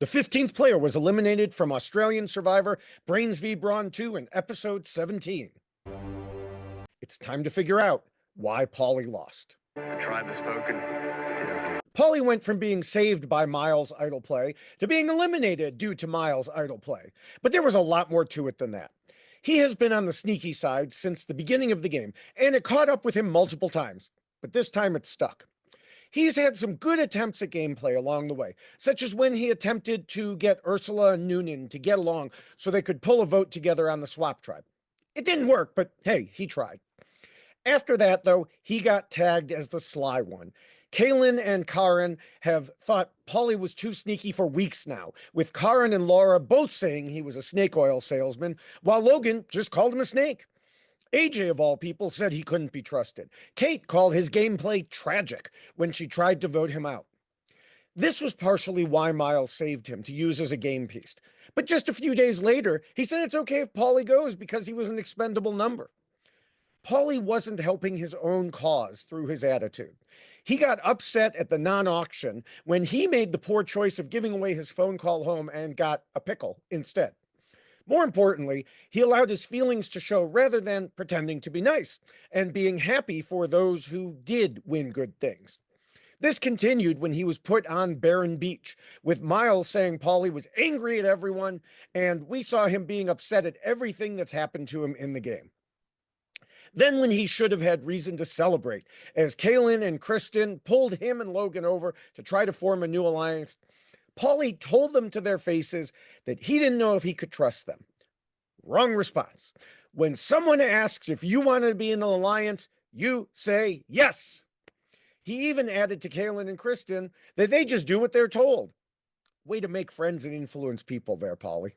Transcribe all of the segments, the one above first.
The 15th player was eliminated from Australian Survivor Brains v Brawn II in episode 17. It's time to figure out why Paulie lost. The tribe has spoken. Paulie went from being saved by Myles Idol play to being eliminated due to Myles Idol play. But there was a lot more to it than that. He has been on the sneaky side since the beginning of the game, and it caught up with him multiple times. But this time it stuck. He's had some good attempts at gameplay along the way, such as when he attempted to get Ursula and Noonan to get along so they could pull a vote together on the swap tribe. It didn't work, but hey, he tried. After that, though, he got tagged as the sly one. Kaylin and Karen have thought Paulie was too sneaky for weeks now, with Karen and Laura both saying he was a snake oil salesman, while Logan just called him a snake. AJ, of all people, said he couldn't be trusted. Kate called his gameplay tragic when she tried to vote him out. This was partially why Myles saved him to use as a game piece. But just a few days later, he said it's okay if Paulie goes because he was an expendable number. Paulie wasn't helping his own cause through his attitude. He got upset at the non-auction when he made the poor choice of giving away his phone call home and got a pickle instead. More importantly, he allowed his feelings to show rather than pretending to be nice and being happy for those who did win good things. This continued when he was put on Barren Beach, with Myles saying Paulie was angry at everyone, and we saw him being upset at everything that's happened to him in the game. Then when he should have had reason to celebrate, as Kaylin and Kristen pulled him and Logan over to try to form a new alliance, Paulie told them to their faces that he didn't know if he could trust them. Wrong response. When someone asks if you want to be in an alliance, you say yes. He even added to Kaylin and Kristen that they just do what they're told. Way to make friends and influence people there, Paulie.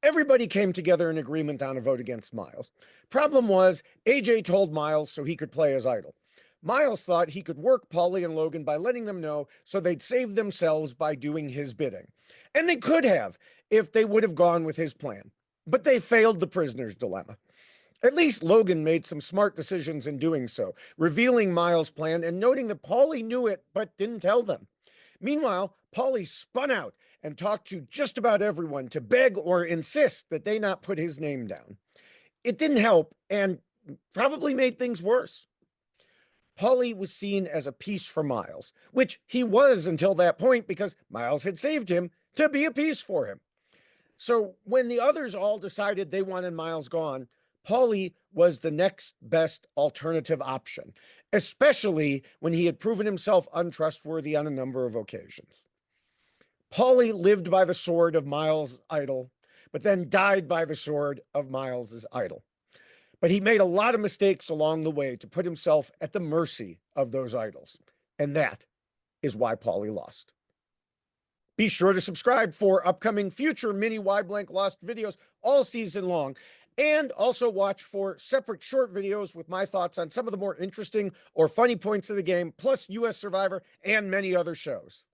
Everybody came together in agreement on a vote against Myles. Problem was, AJ told Myles so he could play as Idol. Myles thought he could work Paulie and Logan by letting them know so they'd save themselves by doing his bidding. And they could have, if they would have gone with his plan. But they failed the prisoner's dilemma. At least Logan made some smart decisions in doing so, revealing Myles' plan and noting that Paulie knew it but didn't tell them. Meanwhile, Paulie spun out and talked to just about everyone to beg or insist that they not put his name down. It didn't help and probably made things worse. Paulie was seen as a piece for Myles, which he was until that point because Myles had saved him to be a piece for him. So when the others all decided they wanted Myles gone, Paulie was the next best alternative option, especially when he had proven himself untrustworthy on a number of occasions. Paulie lived by the sword of Myles Idol, but then died by the sword of Myles' idol. But he made a lot of mistakes along the way to put himself at the mercy of those idols. And that is why Paulie lost. Be sure to subscribe for upcoming future mini WhyXLost videos all season long. And also watch for separate short videos with my thoughts on some of the more interesting or funny points of the game, plus US Survivor and many other shows.